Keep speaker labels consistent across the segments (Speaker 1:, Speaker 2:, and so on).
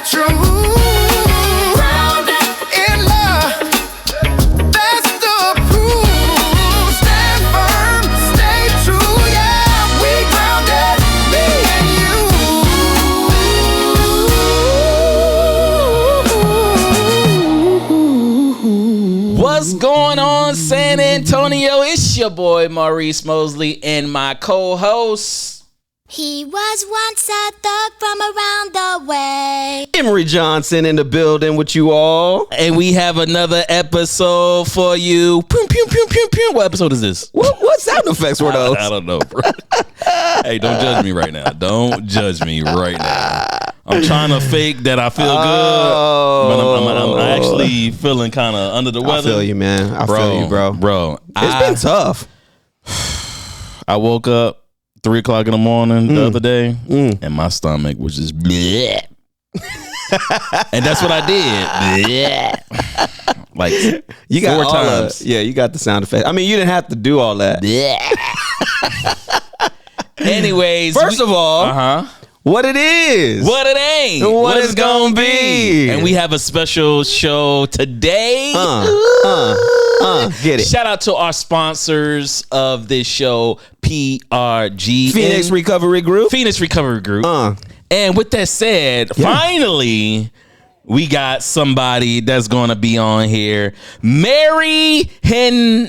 Speaker 1: true. Grounded in love, that's the proof. Stand firm, stay true, yeah. We grounded, me and you.
Speaker 2: What's going on, San Antonio? It's your boy Maurice Mosley and my co-host.
Speaker 3: He was once a thug from around the way.
Speaker 4: Mary Johnson in the building with you all.
Speaker 2: And we have another episode for you. Pew, pew, pew, pew, pew. What episode is this?
Speaker 4: What sound effects were those?
Speaker 2: I don't know, bro. Hey, don't judge me right now. Don't judge me right now. I'm trying to fake that I feel good, but I'm actually feeling kind of under the weather.
Speaker 4: I feel you, man. I feel you, bro.
Speaker 2: Bro,
Speaker 4: It's been tough.
Speaker 2: I woke up 3 o'clock in the morning the other day, and my stomach was just bleh. And that's what I did. Bleh. Like
Speaker 4: You got
Speaker 2: 4 times.
Speaker 4: you got the sound effect. I mean, you didn't have to do all that.
Speaker 2: Anyways,
Speaker 4: First of all, what it is.
Speaker 2: what it ain't,
Speaker 4: What it's gonna be.
Speaker 2: and we have a special show today.
Speaker 4: Get it.
Speaker 2: Shout out to our sponsors of this show, PRG,
Speaker 4: Phoenix
Speaker 2: and
Speaker 4: Recovery Group.
Speaker 2: Phoenix Recovery Group. And with that said, finally, we got somebody that's going to be on here. Mary Hinojosa.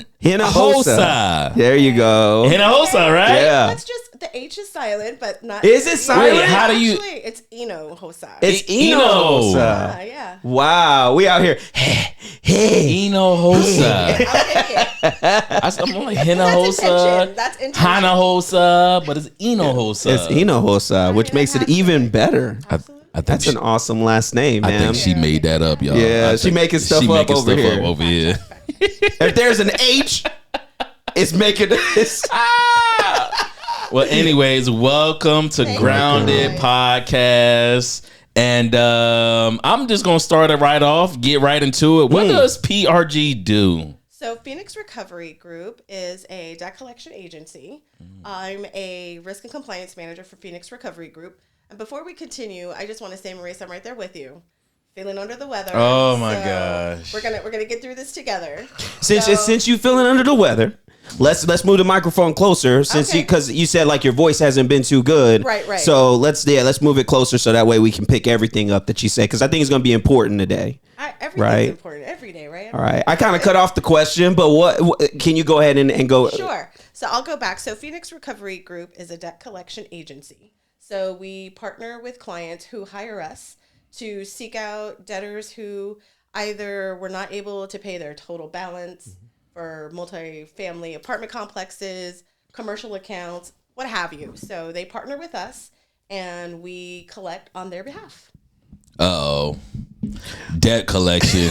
Speaker 4: There you go.
Speaker 2: Hinojosa, right?
Speaker 4: Yeah.
Speaker 5: That's just the H is silent, but not.
Speaker 4: Is it silent?
Speaker 2: Wait, how do you?
Speaker 5: Actually, it's Hinojosa.
Speaker 4: It's
Speaker 2: Eno.
Speaker 4: Hinojosa.
Speaker 5: Yeah.
Speaker 4: Wow, we out here.
Speaker 2: Hinojosa. I'm like Hinojosa.
Speaker 5: That's intention.
Speaker 2: Hinojosa, but it's Hinojosa.
Speaker 4: It's Hinojosa, which makes it even better.
Speaker 2: I think
Speaker 4: That's an awesome last name,
Speaker 2: I
Speaker 4: man.
Speaker 2: think she made that up, y'all.
Speaker 4: Yeah,
Speaker 2: I
Speaker 4: she
Speaker 2: think
Speaker 4: making stuff up over here. If there's an H, it's making this.
Speaker 2: Well, anyways, welcome to Grounded Podcast. And I'm just going to start it right off, get right into it. What does PRG do?
Speaker 5: So Phoenix Recovery Group is a debt collection agency. I'm a risk and compliance manager for Phoenix Recovery Group. And before we continue, I just want to say, Maurice, I'm right there with you. Feeling under the weather.
Speaker 2: Oh my gosh.
Speaker 5: We're gonna get through this together.
Speaker 4: Since you feeling under the weather, let's move the microphone closer. Because you said like your voice hasn't been too good.
Speaker 5: Right.
Speaker 4: So let's move it closer so that way we can pick everything up that you said, because I think it's gonna be important today.
Speaker 5: Everything's important every day, right?
Speaker 4: All right. I kind of cut off the question, but what can you go ahead and go?
Speaker 5: Sure. So I'll go back. So Phoenix Recovery Group is a debt collection agency. So we partner with clients who hire us to seek out debtors who either were not able to pay their total balance for multi-family apartment complexes, commercial accounts, what have you. So they partner with us and we collect on their behalf.
Speaker 2: Uh-oh. Debt collection.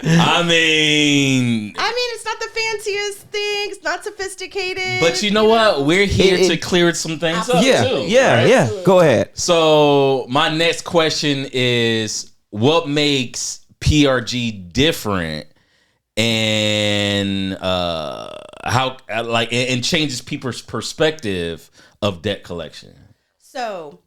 Speaker 2: I mean,
Speaker 5: it's not the fanciest thing. It's not sophisticated.
Speaker 2: but you know what? We're here to clear some things up, too.
Speaker 4: Yeah. Go ahead.
Speaker 2: So my next question is, what makes PRG different, and and changes people's perspective of debt collection?
Speaker 5: So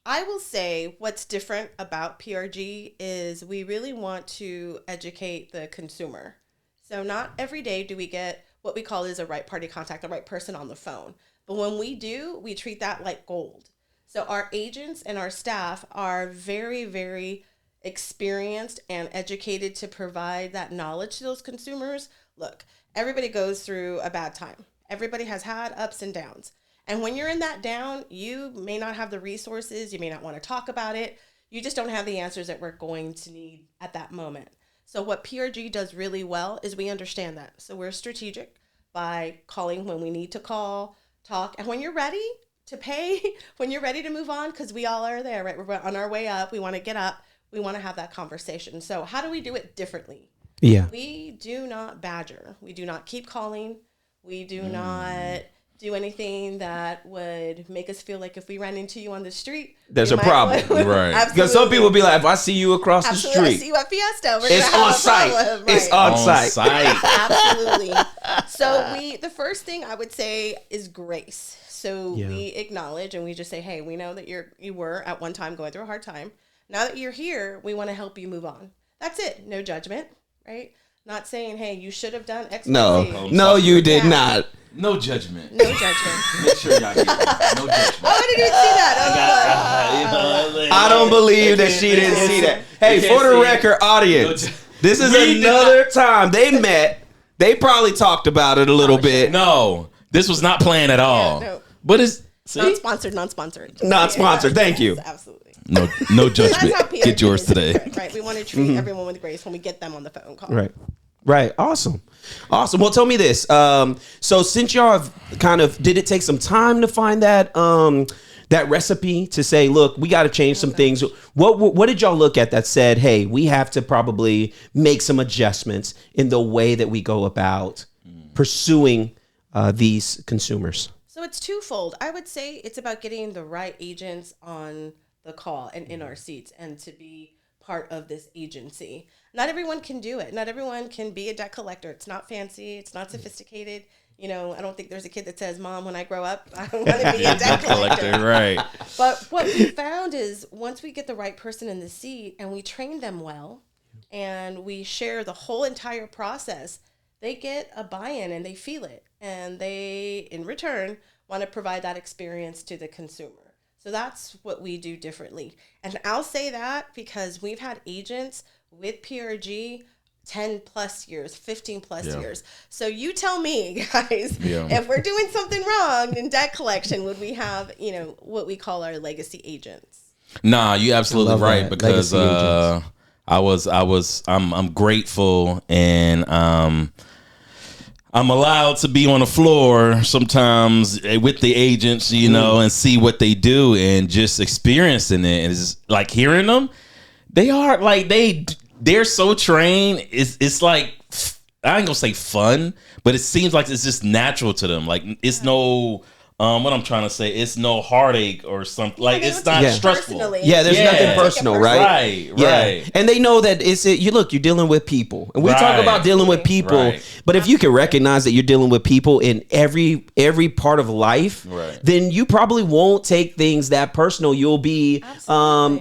Speaker 5: I will say what's different about PRG is we really want to educate the consumer. So not every day do we get what we call is a right party contact, the right person on the phone. But when we do, we treat that like gold. So our agents and our staff are very, very experienced and educated to provide that knowledge to those consumers. Look, everybody goes through a bad time. Everybody has had ups and downs. And when you're in that down, you may not have the resources. You may not want to talk about it. You just don't have the answers that we're going to need at that moment. So what PRG does really well is we understand that. So we're strategic by calling when we need to call, talk. And when you're ready to pay, when you're ready to move on, because we all are there, right? We're on our way up. We want to get up. We want to have that conversation. So how do we do it differently?
Speaker 4: Yeah.
Speaker 5: We do not badger. We do not keep calling. We do not do anything that would make us feel like if we ran into you on the street,
Speaker 4: there's a problem.
Speaker 2: Right.
Speaker 4: Because some people be like, if I see you across the street,
Speaker 5: I see you at Fiesta,
Speaker 4: it's on site.
Speaker 5: Right.
Speaker 4: It's on site.
Speaker 5: Absolutely. So the first thing I would say is grace. So
Speaker 4: Yeah.
Speaker 5: we acknowledge and we just say, hey, we know that you were at one time going through a hard time. Now that you're here, we want to help you move on. That's it. No judgment, right? Not saying, hey, you should have done X, Y, Z.
Speaker 4: No, you did
Speaker 5: Yeah.
Speaker 4: not.
Speaker 2: No judgment.
Speaker 5: No judgment.
Speaker 2: Make sure y'all get that. No judgment.
Speaker 5: I didn't even see that.
Speaker 4: I don't believe that she didn't see that. Hey, for the record, audience, this is
Speaker 2: We did
Speaker 4: another time they met. They probably talked about it a little bit.
Speaker 2: No, this was not planned at all.
Speaker 5: no.
Speaker 2: But it's see?
Speaker 5: Non-sponsored.
Speaker 4: Not sponsored. Thank you.
Speaker 5: Absolutely.
Speaker 2: no judgment.
Speaker 5: That's how PRG
Speaker 2: Get yours
Speaker 5: is,
Speaker 2: today.
Speaker 5: right? We want to treat everyone with grace when we get them on the phone call.
Speaker 4: Right. Awesome. Well, tell me this. So since y'all have did it take some time to find that that recipe to say, look, we got to change some things? What did y'all look at that said, hey, we have to probably make some adjustments in the way that we go about pursuing these consumers?
Speaker 5: So it's twofold. I would say it's about getting the right agents on the call and in our seats and to be part of this agency. Not everyone can do it. Not everyone can be a debt collector. It's not fancy. It's not sophisticated. You know, I don't think there's a kid that says, Mom, when I grow up, I want to be a debt collector.
Speaker 2: Right.
Speaker 5: But what we found is once we get the right person in the seat and we train them well and we share the whole entire process, they get a buy-in and they feel it. And they, in return, want to provide that experience to the consumer. So that's what we do differently. And I'll say that because we've had agents with PRG 10 plus years, 15 plus years. So you tell me, guys, if we're doing something wrong in debt collection, would we have, what we call our legacy agents?
Speaker 2: Nah, you absolutely right, because I'm grateful and I'm allowed to be on the floor sometimes with the agents, and see what they do and just experiencing it. And it's like hearing them, they are like, they're so trained. It's like, I ain't gonna say fun, but it seems like it's just natural to them. Like it's no, what I'm trying to say, it's no heartache or something. Like it's not stressful.
Speaker 4: Yeah, there's nothing personal, right?
Speaker 2: Right.
Speaker 4: And they know that you're dealing with people. And we talk about dealing with people, but if you can recognize that you're dealing with people in every part of life, then you probably won't take things that personal. You'll be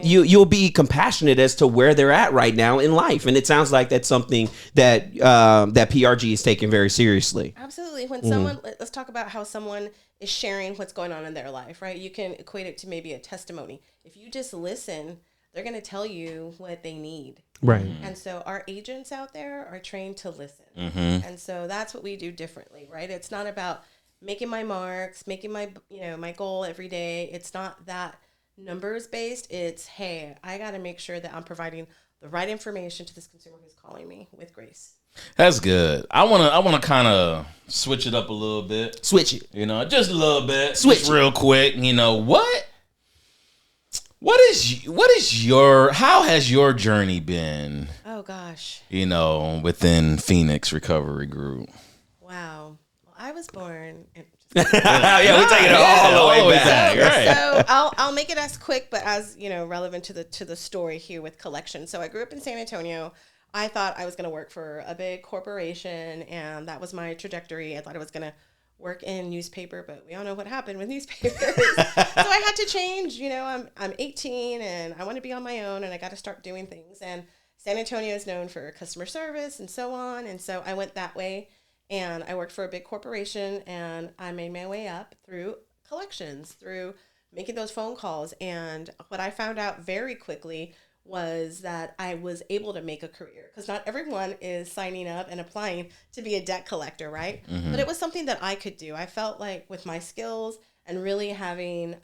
Speaker 4: you'll be compassionate as to where they're at right now in life. And it sounds like that's something that that PRG is taking very seriously.
Speaker 5: Absolutely. When someone, let's talk about how someone is sharing what's going on in their life, right? You can equate it to maybe a testimony. If you just listen, they're going to tell you what they need.
Speaker 4: Right.
Speaker 5: And so our agents out there are trained to listen. And so that's what we do differently, right? It's not about making my marks, making my, my goal every day. It's not that numbers based. It's, hey, I got to make sure that I'm providing the right information to this consumer who's calling me with grace.
Speaker 2: That's good. I wanna kind of switch it up a little bit.
Speaker 4: Switch it.
Speaker 2: Just a little bit.
Speaker 4: Switch
Speaker 2: just real quick. What is your, how has your journey been?
Speaker 5: Oh gosh.
Speaker 2: Within Phoenix Recovery Group.
Speaker 5: Wow. Well, I was born in
Speaker 4: We're taking it all the way back.
Speaker 2: Right.
Speaker 5: So I'll make it as quick, but as relevant to the story here with collection. So I grew up in San Antonio. I thought I was going to work for a big corporation, and that was my trajectory. I thought I was going to work in newspaper, but we all know what happened with newspapers. So I had to change. I'm 18, and I want to be on my own, and I got to start doing things. And San Antonio is known for customer service and so on. And so I went that way, and I worked for a big corporation, and I made my way up through collections, through making those phone calls. And what I found out very quickly was that I was able to make a career, because not everyone is signing up and applying to be a debt collector, right? But it was something that I could do. I felt like with my skills and really having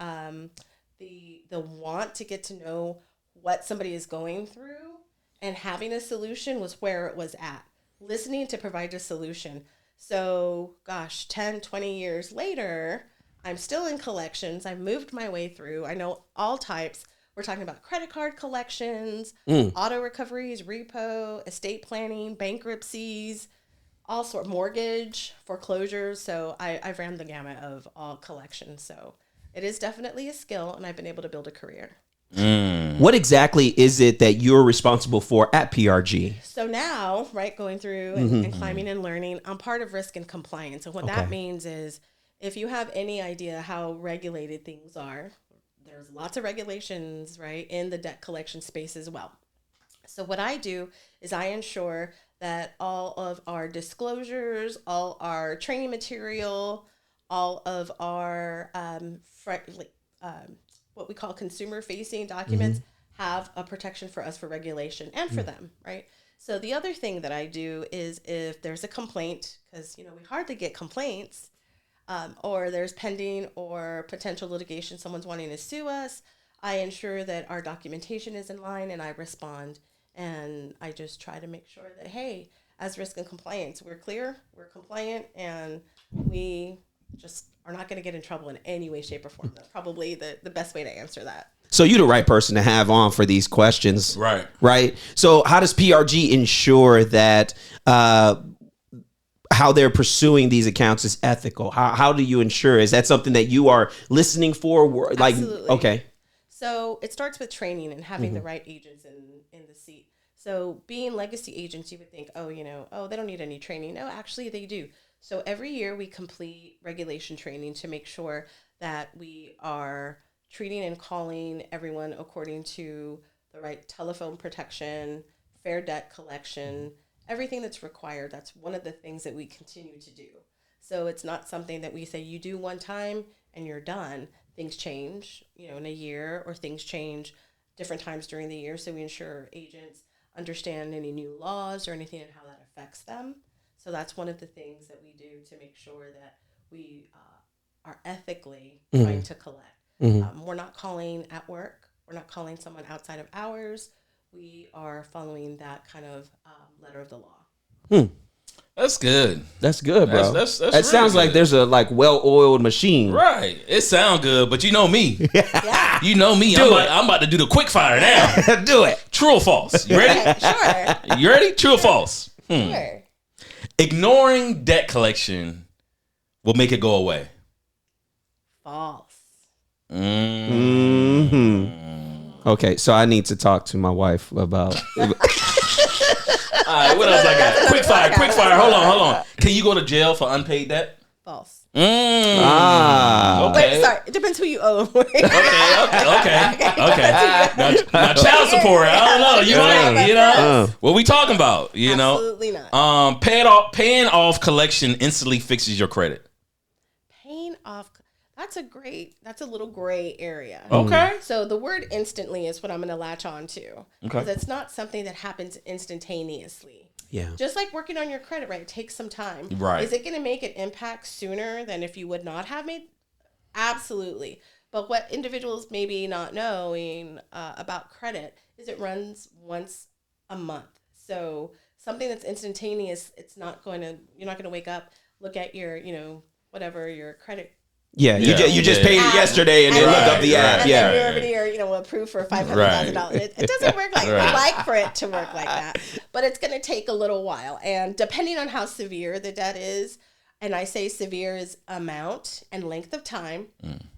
Speaker 5: the want to get to know what somebody is going through and having a solution was where it was at. Listening to provide a solution. So, 10, 20 years later, I'm still in collections. I've moved my way through. I know all types. We're talking about credit card collections, auto recoveries, repo, estate planning, bankruptcies, all sort, mortgage, foreclosures. So I've ran the gamut of all collections. So it is definitely a skill, and I've been able to build a career.
Speaker 4: What exactly is it that you're responsible for at PRG?
Speaker 5: So now, right, going through and climbing and learning, I'm part of risk and compliance. And what that means is if you have any idea how regulated things are, there's lots of regulations, right, in the debt collection space as well. So what I do is I ensure that all of our disclosures, all our training material, all of our what we call consumer-facing documents have a protection for us for regulation and for them, right? So the other thing that I do is if there's a complaint, because we hardly get complaints, or there's pending or potential litigation, someone's wanting to sue us, I ensure that our documentation is in line and I respond. And I just try to make sure that, hey, as risk and compliance, we're clear, we're compliant, and we just are not going to get in trouble in any way, shape, or form. That's probably the best way to answer that.
Speaker 4: So you're the right person to have on for these questions.
Speaker 2: Right.
Speaker 4: Right. So how does PRG ensure that how they're pursuing these accounts is ethical? How do you ensure? Is that something that you are listening for? Like,
Speaker 5: Absolutely.
Speaker 4: okay.
Speaker 5: So it starts with training and having the right agents in the seat. So being legacy agents, you would think, they don't need any training. No, actually they do. So every year we complete regulation training to make sure that we are treating and calling everyone according to the right telephone protection, fair debt collection, everything that's required. That's one of the things that we continue to do. So it's not something that we say you do one time and you're done. Things change, in a year, or things change different times during the year. So we ensure agents understand any new laws or anything and how that affects them. So that's one of the things that we do to make sure that we are ethically trying to collect. We're not calling at work. We're not calling someone outside of hours. We are following that kind of letter of the law.
Speaker 2: That's good.
Speaker 4: That's good, bro.
Speaker 2: That's
Speaker 4: that
Speaker 2: really
Speaker 4: sounds like
Speaker 2: good.
Speaker 4: there's a well-oiled machine.
Speaker 2: Right. It sounds good, but you know me.
Speaker 5: Yeah.
Speaker 2: You know me. I'm about to do the quickfire now.
Speaker 4: Do it.
Speaker 2: True or false? You ready?
Speaker 5: Sure.
Speaker 2: You ready? True or false?
Speaker 5: Sure.
Speaker 2: Ignoring debt collection will make it go away.
Speaker 5: False.
Speaker 4: Okay, so I need to talk to my wife about.
Speaker 2: All right, what else I got? Quickfire. Hold on. Can you go to jail for unpaid debt?
Speaker 5: False.
Speaker 2: Okay.
Speaker 5: Wait, sorry. It depends who you owe.
Speaker 2: Okay. Now child support. I don't know. You know. What we talking about?
Speaker 5: Absolutely not.
Speaker 2: Paying off collection instantly fixes your credit.
Speaker 5: Paying off. That's a little gray area.
Speaker 2: Okay.
Speaker 5: So the word instantly is what I'm going to latch on to.
Speaker 2: Okay.
Speaker 5: Because it's not something that happens instantaneously.
Speaker 4: Yeah.
Speaker 5: Just like working on your credit, right? It takes some time.
Speaker 2: Right.
Speaker 5: Is it going to make an impact sooner than if you would not have made? Absolutely. But what individuals maybe not knowing about credit is it runs once a month. So something that's instantaneous, you're not going to wake up, look at your, whatever your credit.
Speaker 4: Yeah, you just paid it yesterday and then look up the app.
Speaker 5: And
Speaker 4: Yeah.
Speaker 5: then you're already approved for $500,000. It doesn't work like that. I like for it to work like that, but it's going to take a little while. And depending on how severe the debt is, and I say severe is amount and length of time,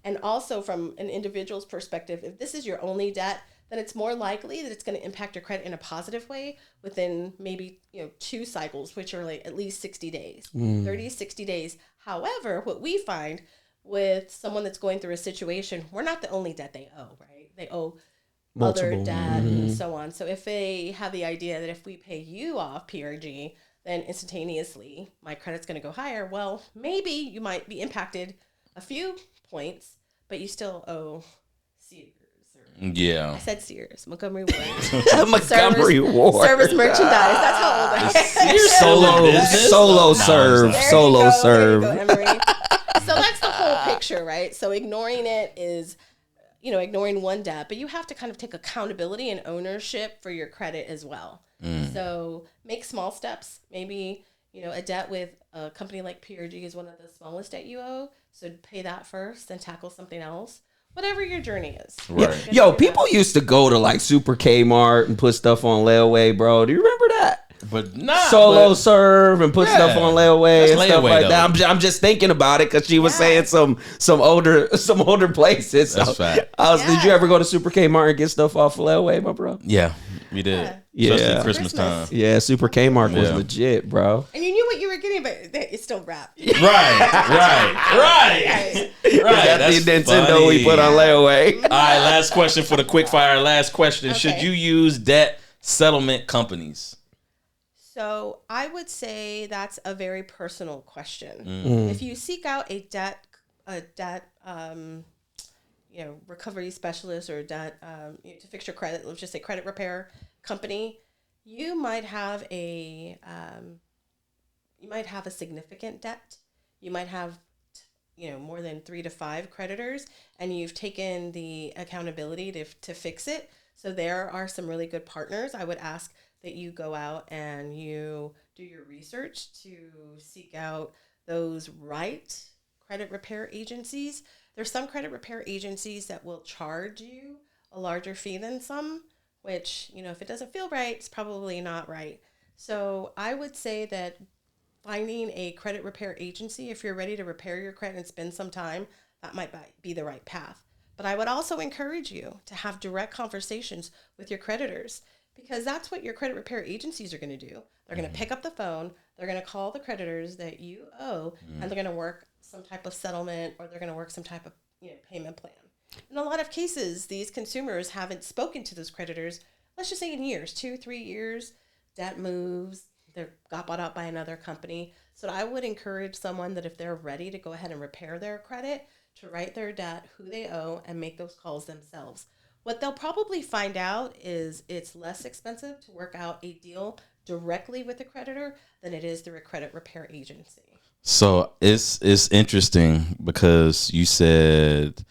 Speaker 5: and also from an individual's perspective, if this is your only debt, then it's more likely that it's going to impact your credit in a positive way within maybe 2 cycles, which are like at least 60 days, 30, 60 days. However, what we find with someone that's going through a situation, we're not the only debt they owe, right? They owe
Speaker 4: Multiple.
Speaker 5: other debt and so on. So if they have the idea that if we pay you off PRG, then instantaneously my credit's going to go higher. Well, maybe you might be impacted a few points, but you still owe Sears.
Speaker 2: Yeah.
Speaker 5: I said Sears, Montgomery Ward.
Speaker 4: Montgomery Ward.
Speaker 5: Service merchandise. That's how old I am.
Speaker 2: You're
Speaker 4: Solo serve.
Speaker 5: There you go, Emery. So that's the whole picture, right? So ignoring it is, ignoring one debt, but you have to kind of take accountability and ownership for your credit as well. So make small steps. Maybe, a debt with a company like PRG is one of the smallest debt you owe. So pay that first, then tackle something else. Whatever your journey is.
Speaker 4: Right. Yo, people used to go to like Super Kmart and put stuff on layaway, bro. Do you remember that?
Speaker 2: But not
Speaker 4: solo serve and put
Speaker 2: Yeah.
Speaker 4: stuff on layaway
Speaker 2: That's
Speaker 4: and stuff
Speaker 2: layaway,
Speaker 4: like
Speaker 2: though.
Speaker 4: that. I'm just thinking about it because she was saying some older places.
Speaker 2: That's fact.
Speaker 4: Did you ever go to Super Kmart and get stuff off layaway, my bro?
Speaker 2: Yeah, we did.
Speaker 4: Yeah.
Speaker 2: Especially Christmas time.
Speaker 4: Yeah, Super Kmart was
Speaker 2: Yeah.
Speaker 4: legit, bro.
Speaker 5: And you knew what you were getting, but it's still wrapped.
Speaker 2: Right.
Speaker 4: That's the Nintendo
Speaker 2: funny.
Speaker 4: we put on layaway.
Speaker 2: All right, last question for the quickfire. Last question.
Speaker 5: Okay.
Speaker 2: Should you use debt settlement companies?
Speaker 5: So I would say that's a very personal question.
Speaker 2: Mm.
Speaker 5: If you seek out a debt, recovery specialist or debt to fix your credit, let's just say credit repair company, you might have a significant debt. You might have more than 3 to 5 creditors, and you've taken the accountability to fix it. So there are some really good partners. I would ask that you go out and you do your research to seek out those right credit repair agencies. There's some credit repair agencies that will charge you a larger fee than some, which, if it doesn't feel right, it's probably not right. So I would say that finding a credit repair agency, if you're ready to repair your credit and spend some time, that might be the right path. But I would also encourage you to have direct conversations with your creditors, because that's what your credit repair agencies are going to do. They're going to pick up the phone, they're going to call the creditors that you owe, and they're going to work some type of settlement, or they're going to work some type of payment plan. In a lot of cases, these consumers haven't spoken to those creditors, let's just say in years, 2-3 years, debt moves, they got bought out by another company. So I would encourage someone that if they're ready to go ahead and repair their credit, to write their debt, who they owe, and make those calls themselves. What they'll probably find out is it's less expensive to work out a deal directly with the creditor than it is through a credit repair agency.
Speaker 2: So it's interesting because you said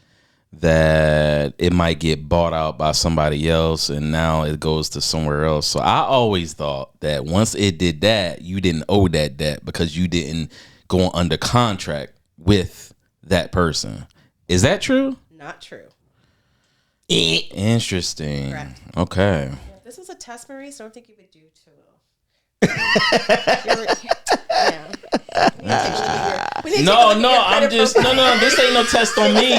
Speaker 2: that it might get bought out by somebody else and now it goes to somewhere else. So I always thought that once it did that, you didn't owe that debt because you didn't go under contract with that person. Is that true?
Speaker 5: Not true.
Speaker 2: Interesting.
Speaker 5: Correct.
Speaker 2: Okay.
Speaker 5: Yeah, if this was a test, Maurice, I don't think you would do too well.
Speaker 2: This ain't no test on me.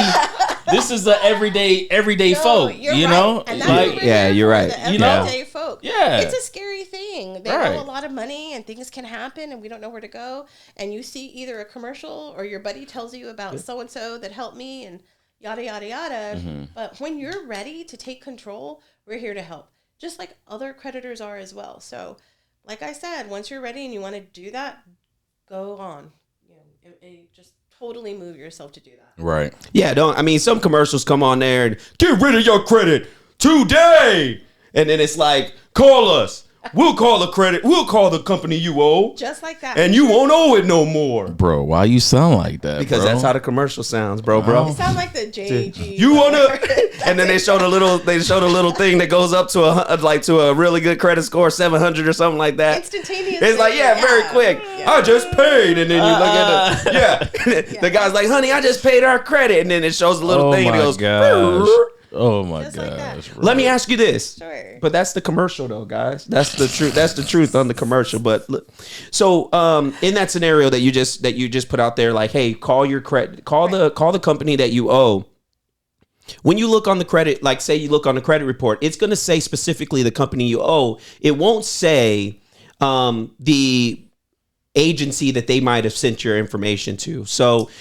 Speaker 2: This is the everyday folk,
Speaker 5: You're right. And that's what we're here
Speaker 4: you're
Speaker 5: for,
Speaker 4: right.
Speaker 5: the
Speaker 2: You know?
Speaker 5: everyday folk.
Speaker 2: Yeah.
Speaker 5: It's a scary thing. They
Speaker 2: Right.
Speaker 5: owe a lot of money and things can happen and we don't know where to go. And you see either a commercial or your buddy tells you about so-and-so that helped me and yada, yada, yada. But when you're ready to take control, we're here to help. Just like other creditors are as well. So like I said, once you're ready and you want to do that, go on. Just totally move yourself to do that.
Speaker 2: Right.
Speaker 4: Yeah, some commercials come on there and get rid of your credit today. And then it's like, call us. We'll call the company you owe.
Speaker 5: Just like that.
Speaker 4: And you won't owe it no more.
Speaker 2: Bro, why you sound like that?
Speaker 4: Because
Speaker 2: bro?
Speaker 4: that's how the commercial sounds, bro.
Speaker 5: It sounds like the JG.
Speaker 4: You wanna? And then they showed a little thing that goes up to a really good credit score, 700 or something like that.
Speaker 5: Instantaneous.
Speaker 4: It's like, very quick.
Speaker 5: Yeah.
Speaker 4: I just paid, and then you look at the guy's like, honey, I just paid our credit, and then it shows a little thing and it goes,
Speaker 2: gosh. Oh my
Speaker 5: Just like that.
Speaker 2: gosh.
Speaker 4: Let me ask you this.
Speaker 5: Sure.
Speaker 4: But that's the commercial, though, guys. That's the truth. That's the truth on the commercial. But look, so in that scenario that you just put out there, like, hey, call the company that you owe. When you look on the credit, like say you look on the credit report, it's going to say specifically the company you owe. It won't say the agency that they might have sent your information to. So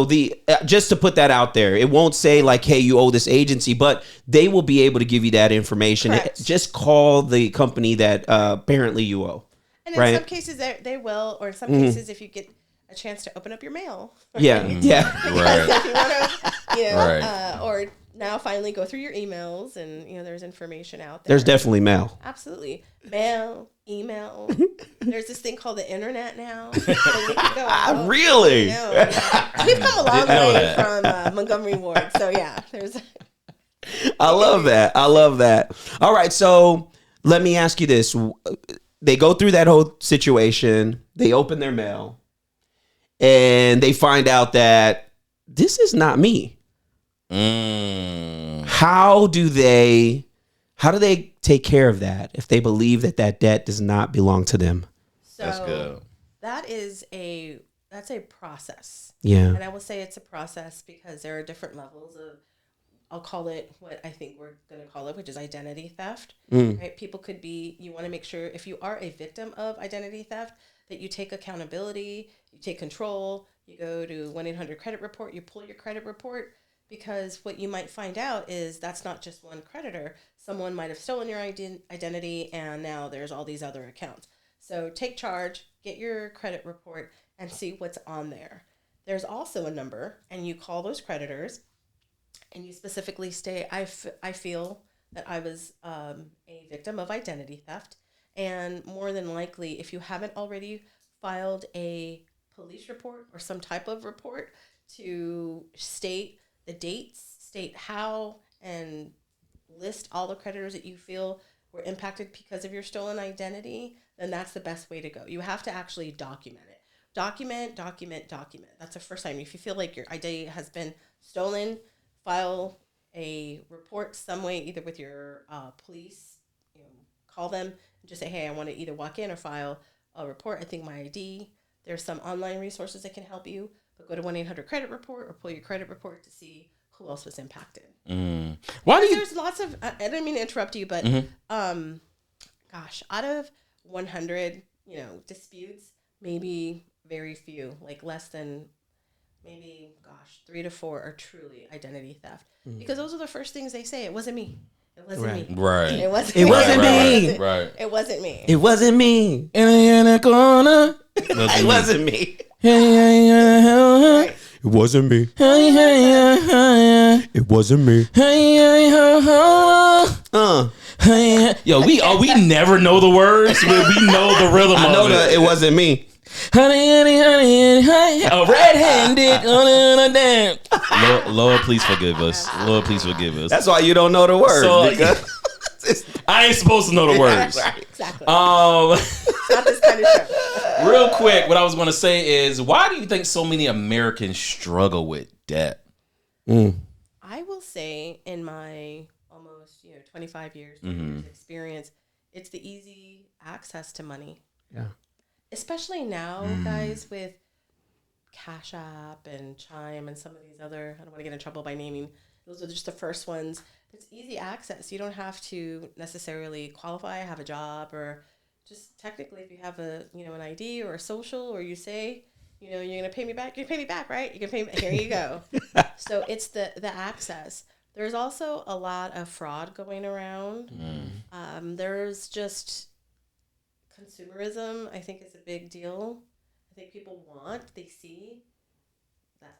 Speaker 4: the just to put that out there, it won't say like, hey, you owe this agency, but they will be able to give you that information.
Speaker 5: Correct.
Speaker 4: Just call the company that apparently you owe.
Speaker 5: And in some cases they will, or in some cases if you get a chance to open up your mail.
Speaker 4: Yeah.
Speaker 2: Right.
Speaker 5: If you want to,
Speaker 2: Right.
Speaker 5: or now finally go through your emails and there's information out there.
Speaker 4: There's definitely mail.
Speaker 5: Absolutely. Mail, email. There's this thing called the internet now. So you can go out.
Speaker 4: Really?
Speaker 5: We've come a long way from Montgomery Ward. So yeah, there's.
Speaker 4: I love that. All right. So let me ask you this. They go through that whole situation. They open their mail and they find out that this is not me. How do they How do they take care of that if they believe that that debt does not belong to them?
Speaker 5: So
Speaker 2: That's good.
Speaker 5: That's a process.
Speaker 4: Yeah.
Speaker 5: And I will say it's a process because there are different levels of, I'll call it what I think we're going to call it, which is identity theft. Right? People could be, you want to make sure if you are a victim of identity theft, that you take accountability, you take control, you go to 1-800 credit report, you pull your credit report, because what you might find out is that's not just one creditor. Someone might have stolen your identity and now there's all these other accounts. So take charge, get your credit report, and see what's on there. There's also a number, and you call those creditors, and you specifically say, I feel that I was a victim of identity theft. And more than likely, if you haven't already filed a police report or some type of report to state the dates, state how, and list all the creditors that you feel were impacted because of your stolen identity, then that's the best way to go. You have to actually document it. Document. That's the first time. If you feel like your identity has been stolen, file a report some way, either with your police, call them and just say, hey, I want to either walk in or file a report. I think my ID. There's some online resources that can help you, but go to 1-800 credit report or pull your credit report to see who else was impacted.
Speaker 2: Why do you?
Speaker 5: There's lots of, I didn't mean to interrupt you, but gosh, out of 100, disputes, maybe very few, like less than maybe, 3 to 4 are truly identity theft. Because those are the first things they say. It wasn't me. It wasn't me.
Speaker 2: Right.
Speaker 5: It wasn't
Speaker 4: It
Speaker 5: me.
Speaker 4: wasn't me.
Speaker 2: Right.
Speaker 5: It wasn't me.
Speaker 4: It wasn't me.
Speaker 2: In the corner.
Speaker 4: It wasn't me.
Speaker 5: Right.
Speaker 4: It wasn't me. It wasn't me.
Speaker 2: Yo, we never know the words, but we know the rhythm
Speaker 4: I know
Speaker 2: of
Speaker 4: that
Speaker 2: it.
Speaker 4: it wasn't me.
Speaker 2: A red-handed on a damn. Lord, please forgive us. Lord, please forgive us.
Speaker 4: That's why you don't know the word.
Speaker 2: So,
Speaker 4: because
Speaker 2: I ain't supposed to know the words.
Speaker 5: Exactly. It's not this kind of show.
Speaker 2: Real quick, what I was going to say is, why do you think so many Americans struggle with debt?
Speaker 5: I will say in my almost 25 years of experience, it's the easy access to money.
Speaker 4: Yeah.
Speaker 5: Especially now, guys, with Cash App and Chime and some of these other, I don't want to get in trouble by naming, those are just the first ones. It's easy access. You don't have to necessarily qualify, have a job, or just technically if you have an ID or a social, or you say, you're going to pay me back, you can pay me back, right? You can pay me, here you go. So it's the access. There's also a lot of fraud going around. There's just consumerism, I think, is a big deal. I think people they see.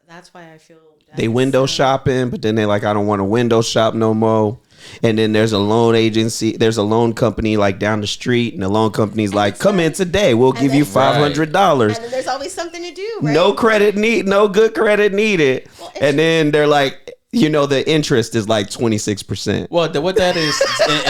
Speaker 5: That's why I feel
Speaker 4: they window shopping, but then they're like, I don't want to window shop no more. And then there's a loan agency, there's a loan company like down the street, and the loan company's like, come in today, we'll give you $500.
Speaker 5: And then there's always something to do, right?
Speaker 4: No good credit needed. And then they're like, the interest is like 26%.
Speaker 2: Well, what that is,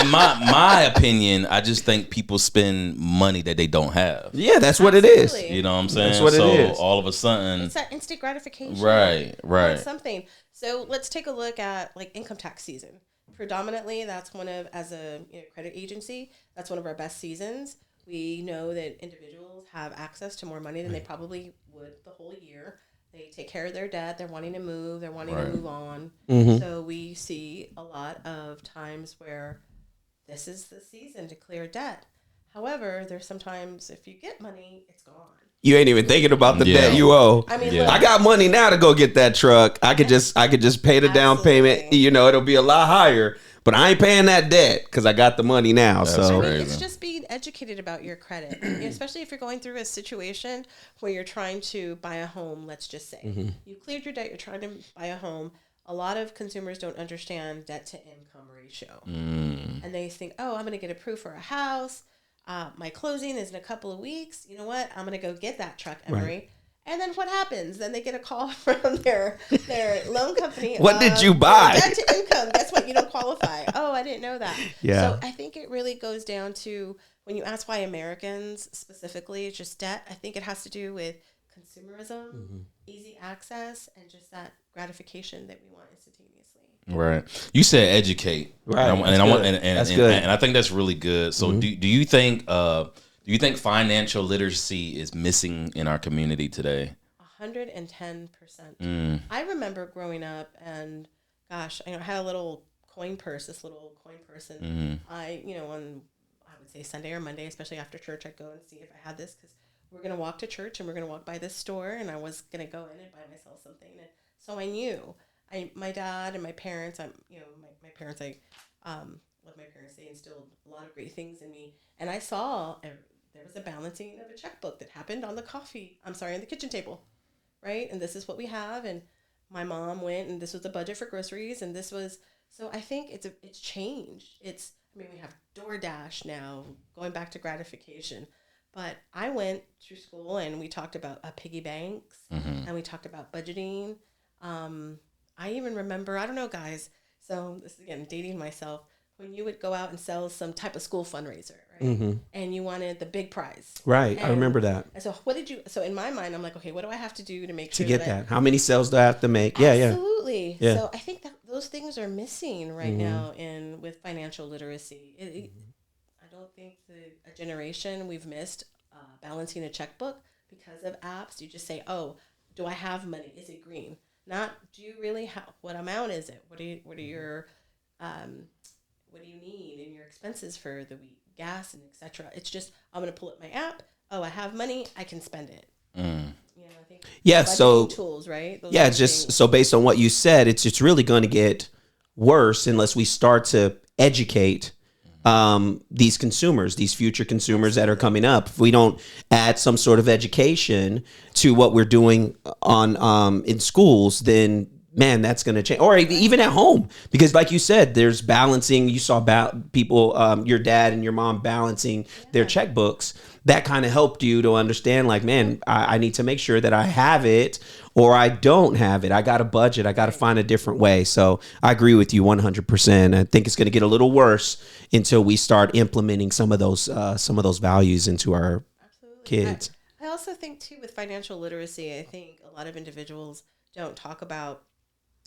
Speaker 2: in my opinion, I just think people spend money that they don't have.
Speaker 4: Yeah, that's what it is.
Speaker 2: You know what I'm saying?
Speaker 4: That's what it is.
Speaker 2: All of a sudden,
Speaker 5: it's that instant gratification.
Speaker 2: Right.
Speaker 5: That's something. So let's take a look at like income tax season. Predominantly, that's as a credit agency, that's one of our best seasons. We know that individuals have access to more money than they probably would the whole year. They take care of their debt. They're wanting to move. They're wanting to move on. So we see a lot of times where this is the season to clear debt. However, there's sometimes if you get money, it's gone.
Speaker 4: You ain't even thinking about the debt you owe.
Speaker 5: I mean,
Speaker 2: Yeah.
Speaker 5: look,
Speaker 4: I got money now to go get that truck. I could just pay the down payment.
Speaker 5: Absolutely.
Speaker 4: It'll be a lot higher, but I ain't paying that debt because I got the money now.
Speaker 2: That's
Speaker 4: So
Speaker 2: crazy.
Speaker 5: it's just being educated about your credit, especially if you're going through a situation where you're trying to buy a home. Let's just say you cleared your debt, you're trying to buy a home. A lot of consumers don't understand debt to income ratio, and they think, "Oh, I'm going to get approved for a house. My closing is in a couple of weeks. You know what? I'm going to go get that truck, Emery."
Speaker 4: Right.
Speaker 5: And then what happens? Then they get a call from their loan company.
Speaker 4: What did you buy?
Speaker 5: Debt to income. Guess what? You don't qualify. Oh, I didn't know that.
Speaker 4: Yeah.
Speaker 5: So I think it really goes down to when you ask why Americans specifically, it's just debt. I think it has to do with consumerism, easy access, and just that gratification that we want instantaneously.
Speaker 2: Right. You said educate.
Speaker 4: Right.
Speaker 2: And
Speaker 4: That's good.
Speaker 2: And I think that's really good. So do you think financial literacy is missing in our community today?
Speaker 5: 110%. I remember growing up, and gosh, I had a little coin purse, this little coin purse, and on I would say Sunday or Monday, especially after church, I'd go and see if I had this, because we're gonna walk to church and we're gonna walk by this store, and I was gonna go in and buy myself something, and so I knew. My dad and my parents, my parents, love my parents. They instilled a lot of great things in me, and I saw there was a balancing of a checkbook that happened on the on the kitchen table, right? And this is what we have, and my mom went, and this was the budget for groceries, and this was, so I think it's changed. We have DoorDash now, going back to gratification, but I went through school and we talked about piggy banks, and we talked about budgeting. I even remember, I don't know, guys, so this is, again, dating myself, when you would go out and sell some type of school fundraiser, right? And you wanted the big prize.
Speaker 4: Right.
Speaker 5: And
Speaker 4: I remember that.
Speaker 5: so so in my mind, I'm like, okay, what do I have to do to make
Speaker 4: To
Speaker 5: sure
Speaker 4: get that? How many sales do I have to make? Yeah.
Speaker 5: Absolutely.
Speaker 4: Yeah.
Speaker 5: So I think that those things are missing right now with financial literacy. I don't think a generation we've missed balancing a checkbook because of apps. You just say, oh, do I have money? Is it green? Not, do you really have, what amount is it? What are your, what do you need in your expenses for the week? Gas and etc. It's just, I'm going to pull up my app. Oh, I have money. I can spend it. I think
Speaker 4: so
Speaker 5: tools, right? Those
Speaker 4: just things. So based on what you said, it's really going to get worse unless we start to educate these consumers, these future consumers that are coming up. If we don't add some sort of education to what we're doing on in schools, then man, that's going to change. Or even at home, because like you said, there's balancing. You saw people, your dad and your mom balancing their checkbooks. That kind of helped you to understand, like, man, I need to make sure that I have it or I don't have it. I got a budget. I got to find a different way. So I agree with you 100%. I think it's going to get a little worse until we start implementing some of those values into our kids.
Speaker 5: I also think too, with financial literacy, I think a lot of individuals don't talk about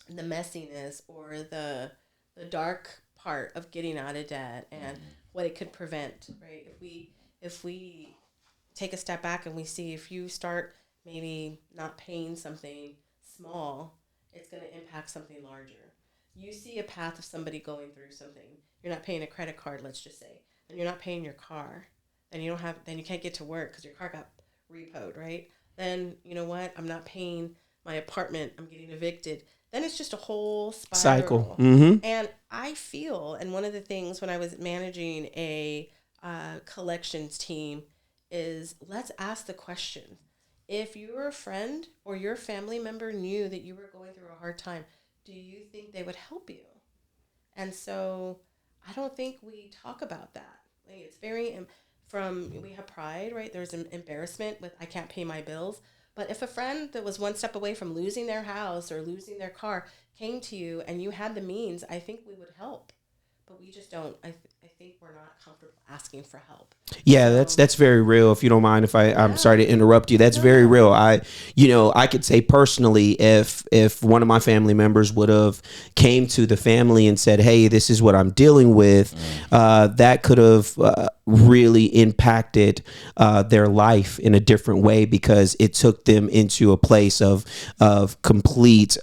Speaker 5: the messiness or the dark part of getting out of debt and what it could prevent, right? If we take a step back and we see, if you start maybe not paying something small, it's going to impact something larger. You see a path of somebody going through something. You're not paying a credit card, let's just say, and you're not paying your car. Then you can't get to work because your car got repoed, right? Then, you know what? I'm not paying my apartment. I'm getting evicted. Then it's just a whole spiral.
Speaker 4: Cycle.
Speaker 5: And I feel, and one of the things when I was managing a collections team is, let's ask the question. If your friend or your family member knew that you were going through a hard time, do you think they would help you? And so I don't think we talk about that. Like, it's very, we have pride, right? There's an embarrassment with, I can't pay my bills. But if a friend that was one step away from losing their house or losing their car came to you and you had the means, I think we would help. But we just don't. I think we're not comfortable asking for help.
Speaker 4: Yeah, that's very real. If you don't mind, I'm sorry to interrupt you. That's very real. I could say personally, if one of my family members would have came to the family and said, "Hey, this is what I'm dealing with," that could have really impacted their life in a different way, because it took them into a place of complete.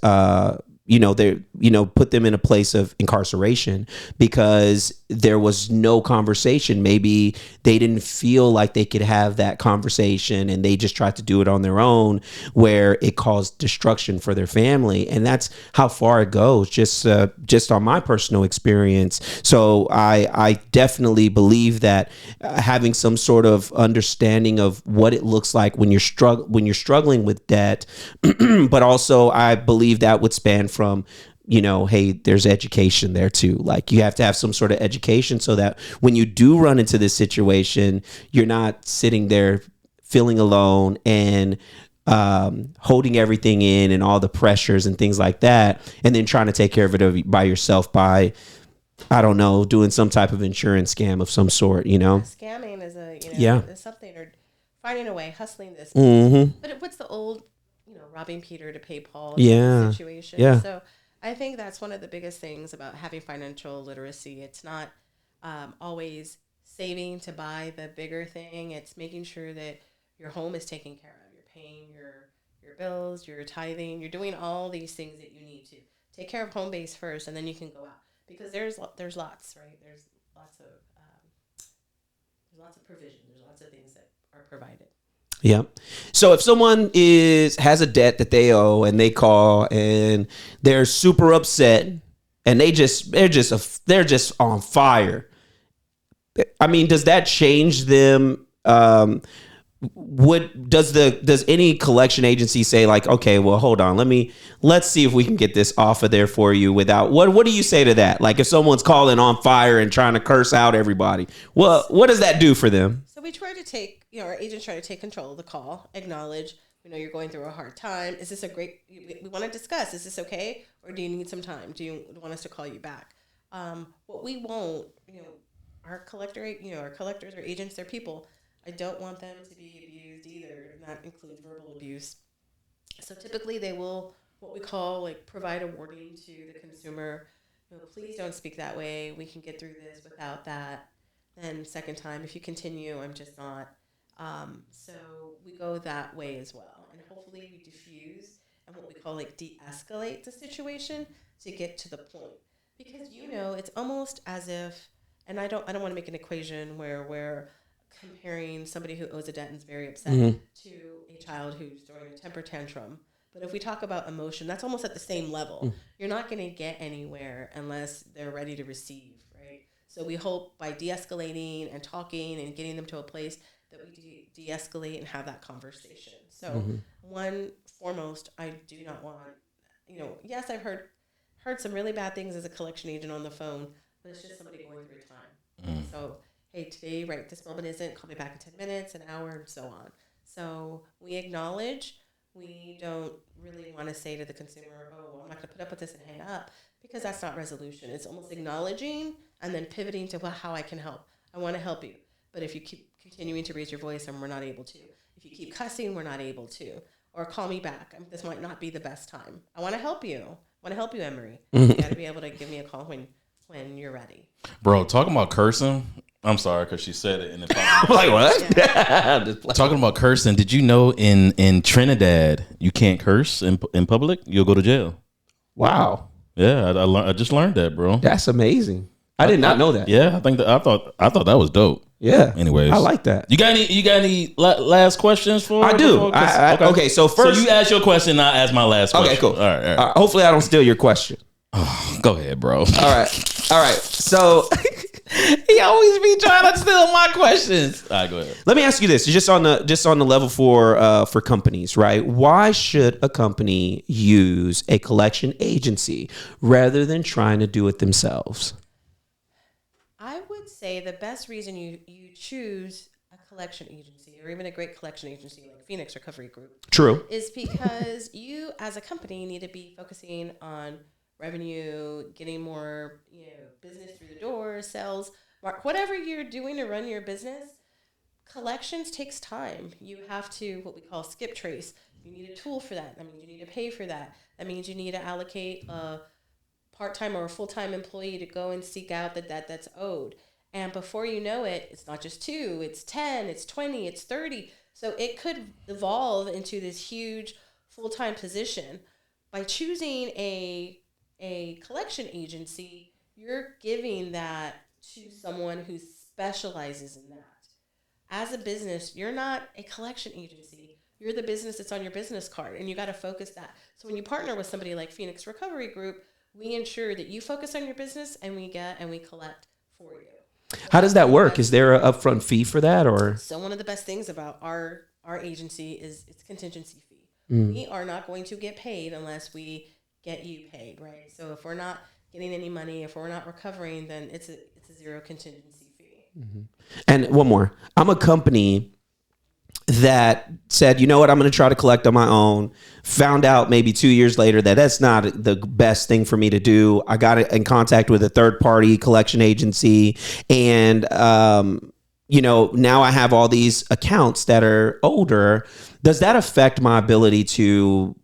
Speaker 4: Put them in a place of incarceration because there was no conversation. Maybe they didn't feel like they could have that conversation and they just tried to do it on their own, where it caused destruction for their family. And that's how far it goes, just on my personal experience. So I definitely believe that having some sort of understanding of what it looks like when you're struggling with debt, but also I believe that would span from, hey, there's education there too. Like, you have to have some sort of education so that when you do run into this situation, you're not sitting there feeling alone and holding everything in and all the pressures and things like that, and then trying to take care of it by yourself by, I don't know, doing some type of insurance scam of some sort,
Speaker 5: Scamming is is something, or finding a way, hustling this. But what's the old, robbing Peter to pay Paul situation?
Speaker 4: Yeah.
Speaker 5: So I think that's one of the biggest things about having financial literacy. It's not always saving to buy the bigger thing. It's making sure that your home is taken care of. You're paying your bills, you're tithing, you're doing all these things that you need to. Take care of home base first, and then you can go out. Because there's lots, right? There's lots of provision. There's lots of things that are provided.
Speaker 4: Yeah. So if someone has a debt that they owe and they call and they're super upset and they're just on fire. I mean, does that change them? Does any collection agency say like, okay, well, hold on, let's see if we can get this off of there for you without what do you say to that? Like if someone's calling on fire and trying to curse out everybody, well, what does that do for them?
Speaker 5: So we try to take, our agents try to take control of the call, acknowledge, you're going through a hard time. Is this we want to discuss, is this okay? Or do you need some time? Do you want us to call you back? What we won't, our collectors or agents, they're people. I don't want them to be abused either, and that includes verbal abuse. So typically they will, what we call, provide a warning to the consumer. Please don't speak that way. We can get through this without that. Then second time, if you continue, I'm just not. So we go that way as well. And hopefully we diffuse and what we call de-escalate the situation to get to the point. Because, it's almost as if, and I don't want to make an equation where we're comparing somebody who owes a debt and is very upset to a child who's throwing a temper tantrum. But if we talk about emotion, that's almost at the same level. You're not going to get anywhere unless they're ready to receive, right? So we hope by de-escalating and talking and getting them to a place that we de-escalate and have that conversation. So one foremost, I do not want, yes, I've heard some really bad things as a collection agent on the phone, but it's just somebody going through time. So hey, today, right, this moment isn't, call me back in 10 minutes, an hour, and so on. So we acknowledge. We don't really want to say to the consumer, oh, I'm not going to put up with this and hang up, because that's not resolution. It's almost acknowledging and then pivoting to how I can help. I want to help you. But if you keep continuing to raise your voice and we're not able to, if you keep cussing, we're not able to, or call me back. This might not be the best time. I want to help you. Emery. You got to be able to give me a call when you're ready.
Speaker 2: Bro, talking about cursing, I'm sorry, because she said it. And
Speaker 4: I'm like, what?
Speaker 5: Yeah.
Speaker 2: Talking about cursing, did you know in Trinidad, you can't curse in public? You'll go to jail.
Speaker 4: Wow.
Speaker 2: Yeah, I just learned that, bro.
Speaker 4: That's amazing. I did not know that.
Speaker 2: Yeah, I thought that was dope.
Speaker 4: Yeah.
Speaker 2: Anyways,
Speaker 4: I like that.
Speaker 2: You got any last questions for?
Speaker 4: I do. Okay. So first,
Speaker 2: you ask your question, I ask my last question.
Speaker 4: Okay, cool.
Speaker 2: All right.
Speaker 4: Hopefully, I don't steal your question.
Speaker 2: Oh, go ahead, bro.
Speaker 4: All right. So
Speaker 2: he always be trying to steal my questions. All right, go ahead.
Speaker 4: let me ask you this: just on the level for companies, right? Why should a company use a collection agency rather than trying to do it themselves?
Speaker 5: I would say the best reason you choose a collection agency or even a great collection agency like Phoenix Recovery Group
Speaker 4: True.
Speaker 5: is because you as a company need to be focusing on revenue, getting more business through the door, sales, whatever you're doing to run your business. Collections takes time. You have to what we call skip trace. You need a tool for that. That means you need to pay for that. That means you need to allocate a part-time or a full-time employee to go and seek out that's owed. And before you know it, it's not just 2, it's 10, it's 20, it's 30. So it could evolve into this huge full-time position. By choosing a collection agency, you're giving that to someone who specializes in that. As a business, you're not a collection agency. You're the business that's on your business card, and you got to focus that. So when you partner with somebody like Phoenix Recovery Group, we ensure that you focus on your business and we collect for you.
Speaker 4: How does that work? Is there an upfront fee for that, or?
Speaker 5: So one of the best things about our agency is its contingency fee. We are not going to get paid unless we get you paid, right? So if we're not getting any money, if we're not recovering, then it's a zero contingency fee.
Speaker 4: And one more. I'm a company that said, you know what, I'm going to try to collect on my own. Found out maybe 2 years later that that's not the best thing for me to do. I got in contact with a third party collection agency, and now I have all these accounts that are older. Does that affect my ability to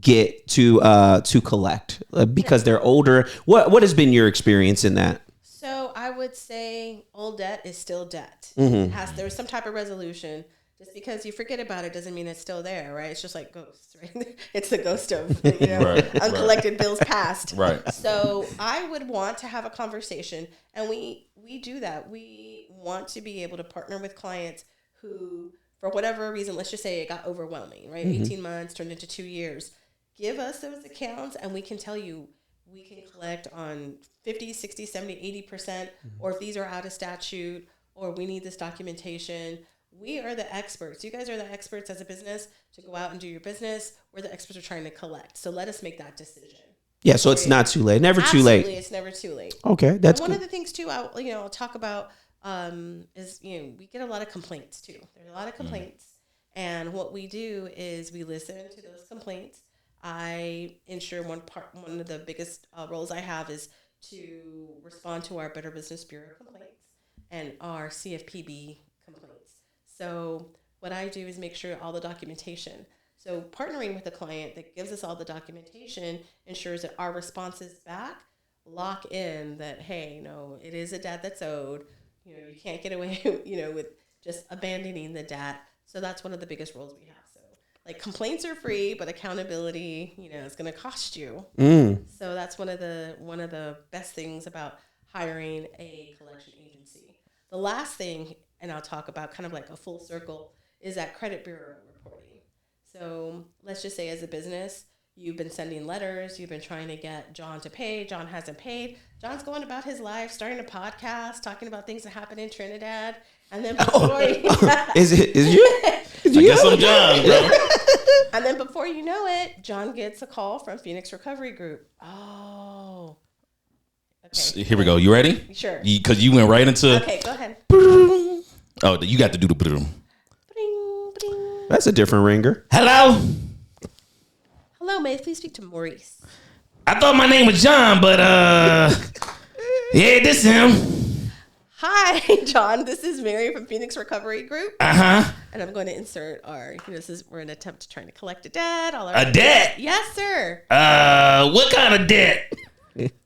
Speaker 4: get to collect because they're older? What has been your experience in that?
Speaker 5: So I would say old debt is still debt. There's some type of resolution. Just because you forget about it doesn't mean it's still there, right? It's just like ghosts, right? It's the ghost of uncollected bills past.
Speaker 2: Right.
Speaker 5: So I would want to have a conversation, and we do that. We want to be able to partner with clients who, for whatever reason, let's just say it got overwhelming, right? 18 months turned into 2 years. Give us those accounts, and we can tell you we can collect on 50, 60, 70, 80%, or if these are out of statute, or we need this documentation. We are the experts. You guys are the experts as a business to go out and do your business. We're the experts who are trying to collect. So let us make that decision.
Speaker 4: Yeah, so it's not too late. Never too late.
Speaker 5: Absolutely, it's never too late.
Speaker 4: Okay, that's
Speaker 5: one
Speaker 4: good.
Speaker 5: of the things too. I'll talk about is we get a lot of complaints too. There's a lot of complaints, and what we do is we listen to those complaints. I ensure one of the biggest roles I have is to respond to our Better Business Bureau complaints and our CFPB complaints. So what I do is make sure all the documentation. So partnering with a client that gives us all the documentation ensures that our responses back lock in that, hey, no, it is a debt that's owed. You can't get away, with just abandoning the debt. So that's one of the biggest roles we have. So like complaints are free, but accountability, is going to cost you. So that's one of the best things about hiring a collection agency. The last thing, and I'll talk about kind of like a full circle, is that credit bureau reporting. So let's just say as a business, you've been sending letters, you've been trying to get John to pay, John hasn't paid. John's going about his life, starting a podcast, talking about things that happen in Trinidad. And then before
Speaker 4: Is you?
Speaker 2: I guess I'm John, bro.
Speaker 5: And then before you know it, John gets a call from Phoenix Recovery Group. Oh. Okay.
Speaker 2: Here we go. You ready?
Speaker 5: Sure.
Speaker 2: Because you went right into.
Speaker 5: Okay, go ahead.
Speaker 2: Oh, you got to do the.
Speaker 5: Bring, bring.
Speaker 4: That's a different ringer.
Speaker 2: Hello.
Speaker 5: Hello, may I please speak to Maurice?
Speaker 2: I thought my name was John, but yeah, this is him.
Speaker 5: Hi, John. This is Mary from Phoenix Recovery Group.
Speaker 2: Uh-huh.
Speaker 5: And I'm going to insert we're in an attempt to trying to collect a debt.
Speaker 2: A debt?
Speaker 5: Yes, sir.
Speaker 2: What kind of debt?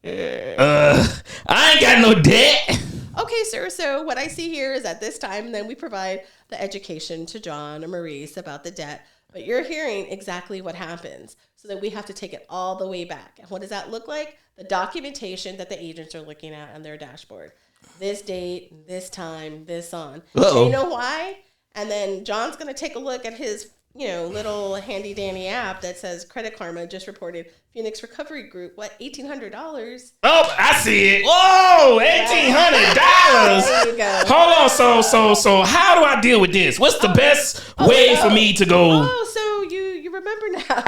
Speaker 2: I ain't got no debt.
Speaker 5: Okay, sir. So what I see here is at this time, then we provide the education to John or Maurice about the debt. But you're hearing exactly what happens. So that we have to take it all the way back. And what does that look like? The documentation that the agents are looking at on their dashboard. This date, this time, this on.
Speaker 4: Uh-oh.
Speaker 5: You know why? And then John's going to take a look at his, little handy dandy app that says Credit Karma just reported Phoenix Recovery Group. What, $1,800?
Speaker 2: Oh, I see it. Whoa, $1,800.
Speaker 5: There you go.
Speaker 2: Hold on. So how do I deal with this? What's the best way for me to go?
Speaker 5: Oh, so you remember now.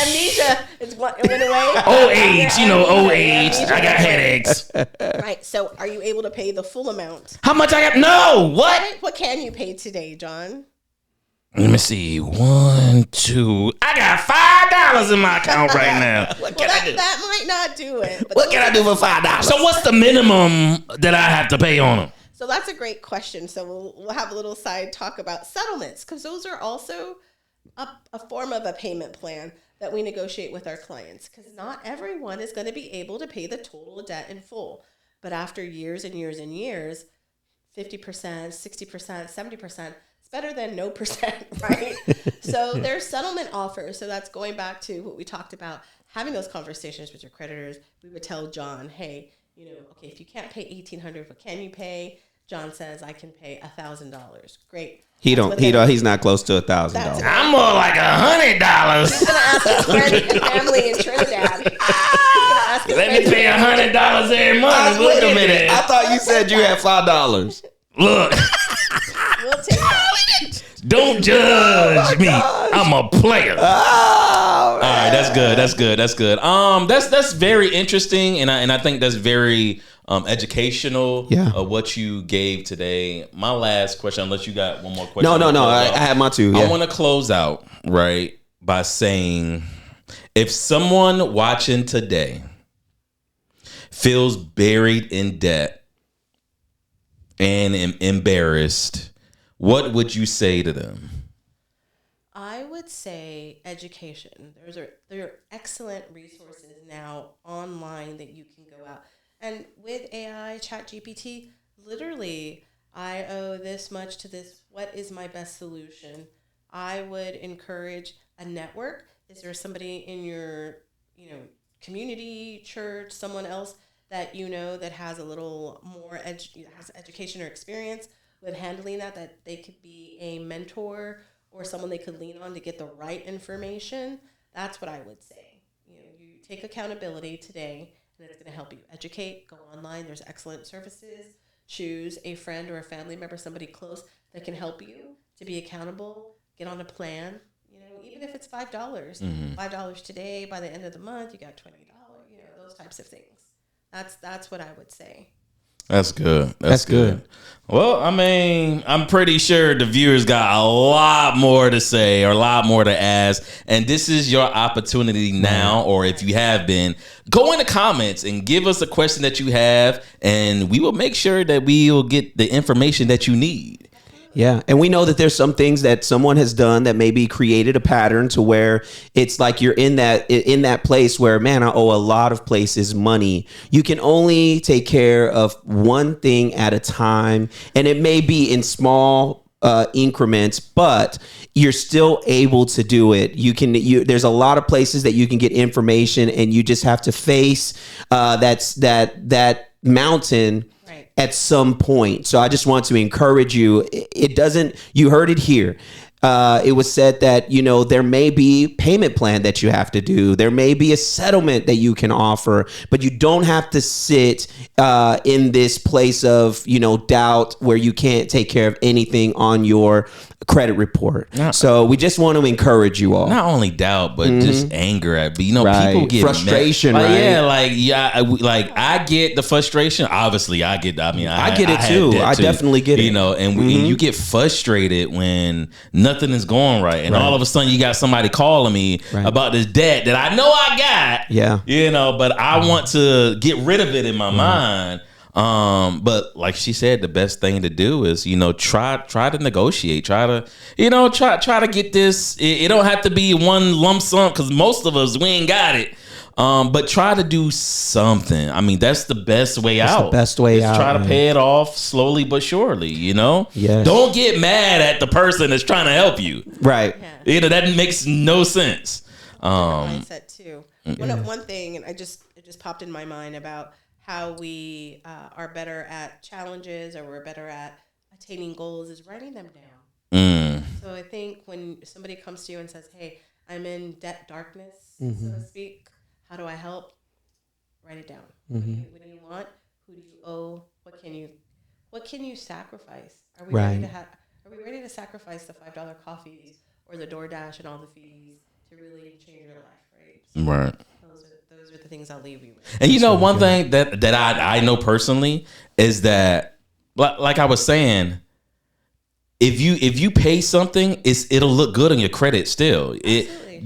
Speaker 5: Amnesia it went away.
Speaker 2: Old age, old age. I got headaches.
Speaker 5: Right. So are you able to pay the full amount?
Speaker 2: How much I got? No. What?
Speaker 5: What can you pay today, John?
Speaker 2: Let me see. 1, 2. I got $5 in my account right now. What can I do?
Speaker 5: That might not do it. But
Speaker 2: What can I do for $5? So what's the minimum that I have to pay on them?
Speaker 5: So that's a great question. So we'll have a little side talk about settlements because those are also a form of a payment plan that we negotiate with our clients because not everyone is going to be able to pay the total debt in full. But after years and years and years, 50%, 60%, 70%, it's better than no percent, right? So there's settlement offers. So that's going back to what we talked about, having those conversations with your creditors. We would tell John, hey, okay, if you can't pay $1,800, what can you pay? John says, I can pay $1,000. Great.
Speaker 4: He's not close to $1,000.
Speaker 2: I'm more like $100.
Speaker 5: He's going to ask his friends and family in Trinidad.
Speaker 2: Let me pay $100 every month.
Speaker 4: Wait a minute. I thought you said you had $5.
Speaker 2: Look.
Speaker 5: We'll take that.
Speaker 2: Don't judge me. I'm a player. All right, that's good. That's very interesting, and I think that's very educational.
Speaker 4: Yeah.
Speaker 2: What you gave today. My last question, unless you got one more question.
Speaker 4: No. I have my two. Yeah.
Speaker 2: I want to close out right by saying, if someone watching today feels buried in debt and embarrassed, what would you say to them?
Speaker 5: I would say education. There are excellent resources now online that you can go out. And with AI, ChatGPT, literally, I owe this much to this. What is my best solution? I would encourage a network. Is there somebody in your, community, church, someone else that that has a little more has education or experience with handling that they could be a mentor or someone they could lean on to get the right information? That's what I would say. You take accountability today, and it's going to help you educate. Go online. There's excellent services. Choose a friend or a family member, somebody close that can help you to be accountable. Get on a plan. Even if it's $5, $5 today. By the end of the month, you got $20. Those types of things. That's what I would say.
Speaker 2: That's good. That's good. Well, I mean, I'm pretty sure the viewers got a lot more to say or a lot more to ask. And this is your opportunity now, or if you have been, go in the comments and give us a question that you have, and we will make sure that we will get the information that you need.
Speaker 4: Yeah. And we know that there's some things that someone has done that maybe created a pattern to where it's like you're in that place where, man, I owe a lot of places money. You can only take care of one thing at a time. And it may be in small increments, but you're still able to do it. There's a lot of places that you can get information, and you just have to face that mountain at some point. So I just want to encourage you. You heard it here. It was said that, there may be payment plan that you have to do. There may be a settlement that you can offer, but you don't have to sit in this place of, doubt where you can't take care of anything on your credit report. So we just want to encourage you all.
Speaker 2: Not only doubt, but just anger at, people get
Speaker 4: frustration,
Speaker 2: mad.
Speaker 4: right?
Speaker 2: I get the frustration. Obviously, I get
Speaker 4: it too. I definitely get it.
Speaker 2: And you get frustrated when nothing is going right, and all of a sudden you got somebody calling me about this debt that I know I got.
Speaker 4: Yeah.
Speaker 2: But I want to get rid of it in my mind. But like she said, the best thing to do is, try to negotiate, try to get this. It don't have to be one lump sum, because most of us, we ain't got it. But try to do something. I mean, that's the best way out.
Speaker 4: The best way out.
Speaker 2: Try to pay it off slowly but surely,
Speaker 4: Yes.
Speaker 2: Don't get mad at the person that's trying to help you.
Speaker 4: Right.
Speaker 5: Yeah.
Speaker 2: That makes no sense.
Speaker 5: Mindset too. One thing, and it just popped in my mind about how we are better at challenges, or we're better at attaining goals, is writing them down. So I think when somebody comes to you and says, "Hey, I'm in debt darkness," so to speak, how do I help? Write it down. What do you want? Who do you owe? What can you sacrifice? Are we ready to sacrifice the $5 coffees or the DoorDash and all the fees to really change your life? Right. So
Speaker 2: Right.
Speaker 5: Those are the things I'll leave you with.
Speaker 2: And one thing that I know personally is that, like I was saying, if you pay something, it'll look good on your credit still.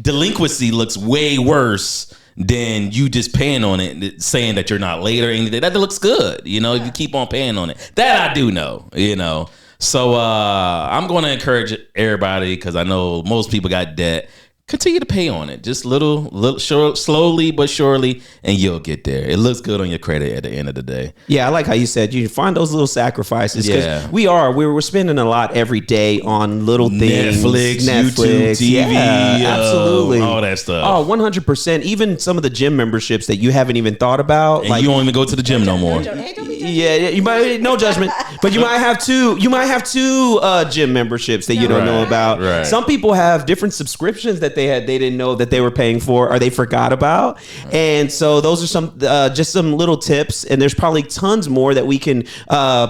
Speaker 2: Delinquency looks way worse than you just paying on it, saying that you're not late or anything. That looks good, if you keep on paying on it. That I do know, So I'm going to encourage everybody, because I know most people got debt. Continue to pay on it, just little slowly but surely, and you'll get there. It looks good on your credit at the end of the day.
Speaker 4: Yeah, I like how you said you find those little sacrifices, because we're spending a lot every day on little things.
Speaker 2: Netflix, YouTube, TV,
Speaker 4: absolutely,
Speaker 2: all that stuff.
Speaker 4: Oh, 100%. Even some of the gym memberships that you haven't even thought about,
Speaker 2: and you don't even go to the gym no more.
Speaker 4: Yeah, you might, no judgment, but you might have two gym memberships that you don't know about.
Speaker 2: Right.
Speaker 4: Some people have different subscriptions that they didn't know that they were paying for, or they forgot about. And so those are some just some little tips, and there's probably tons more that we can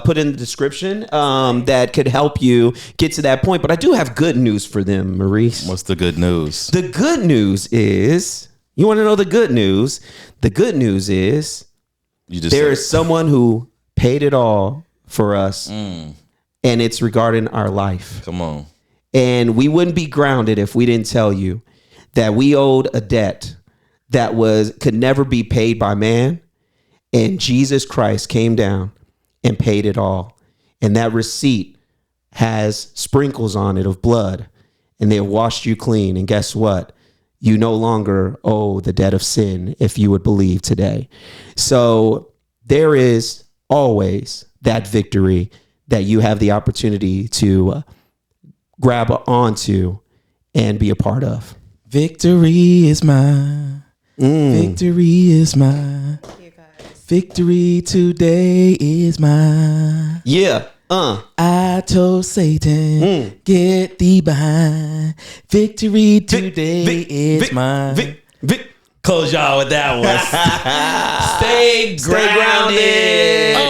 Speaker 4: put in the description that could help you get to that point. But I do have good news for them, Maurice.
Speaker 2: What's the good news?
Speaker 4: The good news is, you want to know the good news? The good news is there is someone who paid it all for us, and it's regarding our life.
Speaker 2: Come on.
Speaker 4: And we wouldn't be grounded if we didn't tell you that we owed a debt that could never be paid by man. And Jesus Christ came down and paid it all. And that receipt has sprinkles on it of blood. and they have washed you clean. And guess what? You no longer owe the debt of sin if you would believe today. So there is always that victory that you have the opportunity to grab onto and be a part of.
Speaker 2: Victory is mine. Victory is mine.
Speaker 5: You guys.
Speaker 2: Victory today is mine.
Speaker 4: Yeah.
Speaker 2: I told Satan, get thee behind. Victory today is mine. Close y'all with that one. Stay grounded.